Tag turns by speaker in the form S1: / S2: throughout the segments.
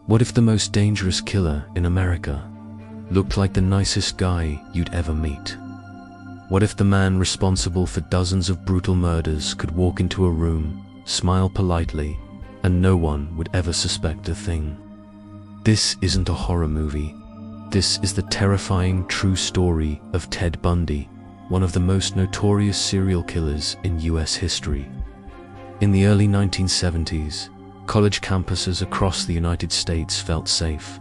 S1: What if the most dangerous killer in America looked like the nicest guy you'd ever meet? What if the man responsible for dozens of brutal murders could walk into a room, smile politely, and no one would ever suspect a thing? This isn't a horror movie. This is the terrifying true story of Ted Bundy, one of the most notorious serial killers in US history. In the early 1970s, college campuses across the United States felt safe.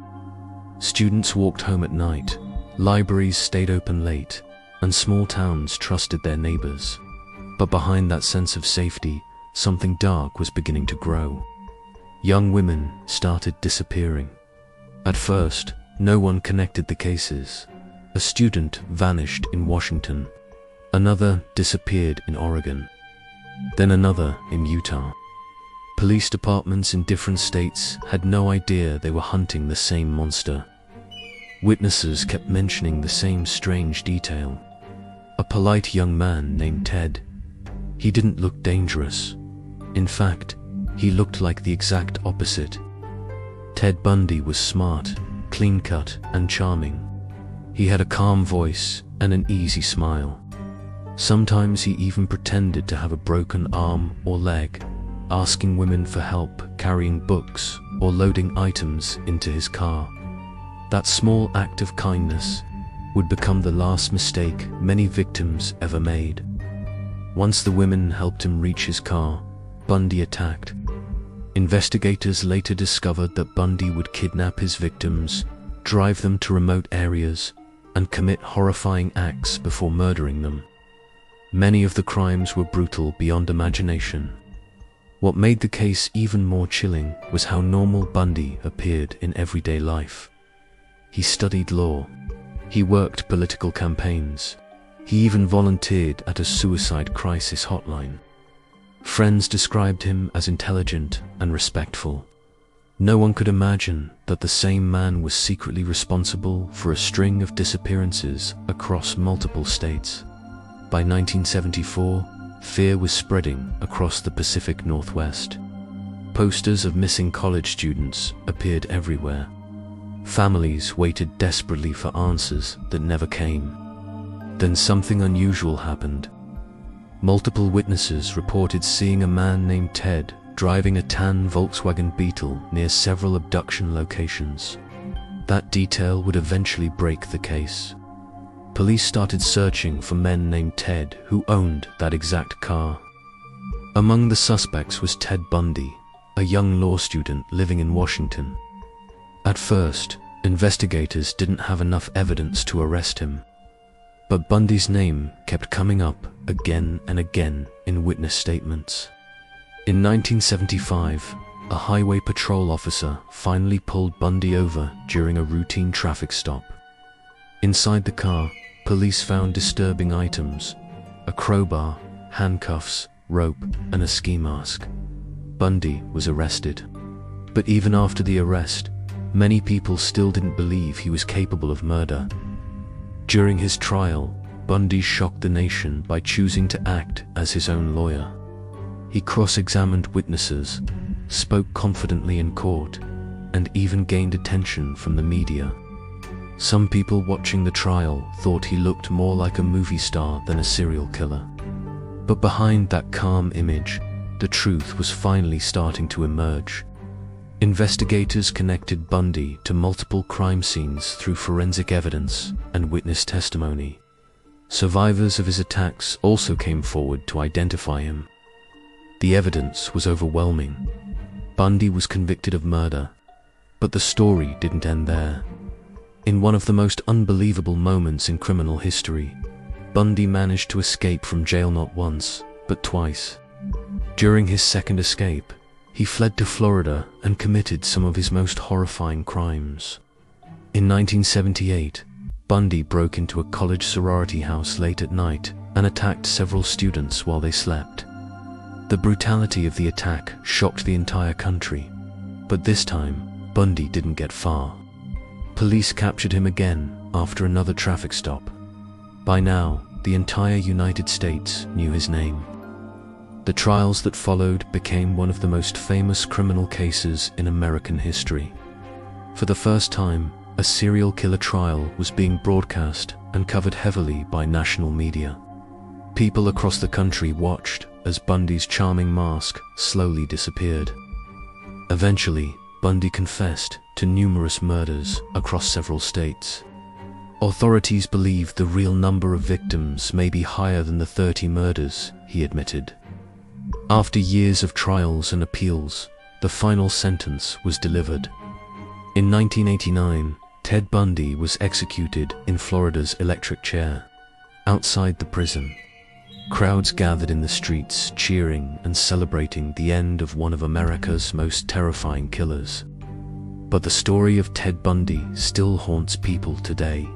S1: Students walked home at night, libraries stayed open late, and small towns trusted their neighbors. But behind that sense of safety, something dark was beginning to grow. Young women started disappearing. At first, no one connected the cases. A student vanished in Washington. Another disappeared in Oregon. Then another in Utah. Police departments in different states had no idea they were hunting the same monster. Witnesses kept mentioning the same strange detail. A polite young man named Ted. He didn't look dangerous. In fact, he looked like the exact opposite. Ted Bundy was smart, clean-cut, and charming. He had a calm voice and an easy smile. Sometimes he even pretended to have a broken arm or leg, asking women for help carrying books or loading items into his car. That small act of kindness would become the last mistake many victims ever made. Once the women helped him reach his car, Bundy attacked. Investigators later discovered that Bundy would kidnap his victims, drive them to remote areas, and commit horrifying acts before murdering them. Many of the crimes were brutal beyond imagination. What made the case even more chilling was how normal Bundy appeared in everyday life. He studied law. He worked political campaigns. He even volunteered at a suicide crisis hotline. Friends described him as intelligent and respectful. No one could imagine that the same man was secretly responsible for a string of disappearances across multiple states. By 1974, fear was spreading across the Pacific Northwest. Posters of missing college students appeared everywhere. Families waited desperately for answers that never came. Then something unusual happened. Multiple witnesses reported seeing a man named Ted driving a tan Volkswagen Beetle near several abduction locations. That detail would eventually break the case. Police started searching for men named Ted who owned that exact car. Among the suspects was Ted Bundy, a young law student living in Washington. At first, investigators didn't have enough evidence to arrest him. But Bundy's name kept coming up again and again in witness statements. In 1975, a highway patrol officer finally pulled Bundy over during a routine traffic stop. Inside the car, police found disturbing items: a crowbar, handcuffs, rope, and a ski mask. Bundy was arrested. But even after the arrest, many people still didn't believe he was capable of murder. During his trial, Bundy shocked the nation by choosing to act as his own lawyer. He cross-examined witnesses, spoke confidently in court, and even gained attention from the media. Some people watching the trial thought he looked more like a movie star than a serial killer. But behind that calm image, the truth was finally starting to emerge. Investigators connected Bundy to multiple crime scenes through forensic evidence and witness testimony. Survivors of his attacks also came forward to identify him. The evidence was overwhelming. Bundy was convicted of murder, but the story didn't end there. In one of the most unbelievable moments in criminal history, Bundy managed to escape from jail not once, but twice. During his second escape, he fled to Florida and committed some of his most horrifying crimes. In 1978, Bundy broke into a college sorority house late at night and attacked several students while they slept. The brutality of the attack shocked the entire country, but this time, Bundy didn't get far. Police captured him again after another traffic stop. By now, the entire United States knew his name. The trials that followed became one of the most famous criminal cases in American history. For the first time, a serial killer trial was being broadcast and covered heavily by national media. People across the country watched as Bundy's charming mask slowly disappeared. Eventually, Bundy confessed to numerous murders across several states. Authorities believe the real number of victims may be higher than the 30 murders he admitted. After years of trials and appeals, the final sentence was delivered. In 1989, Ted Bundy was executed in Florida's electric chair. Outside the prison, crowds gathered in the streets cheering and celebrating the end of one of America's most terrifying killers. But the story of Ted Bundy still haunts people today,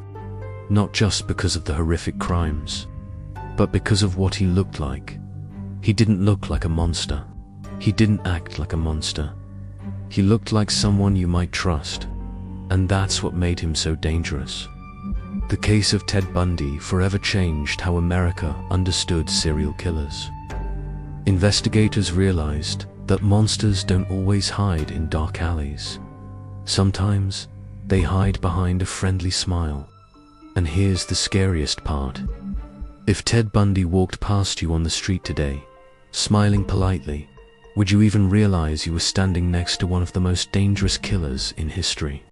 S1: not just because of the horrific crimes, but because of what he looked like. He didn't look like a monster. He didn't act like a monster. He looked like someone you might trust, and that's what made him so dangerous. The case of Ted Bundy forever changed how America understood serial killers. Investigators realized that monsters don't always hide in dark alleys. Sometimes they hide behind a friendly smile. And here's the scariest part. If Ted Bundy walked past you on the street today, smiling politely, would you even realize you were standing next to one of the most dangerous killers in history?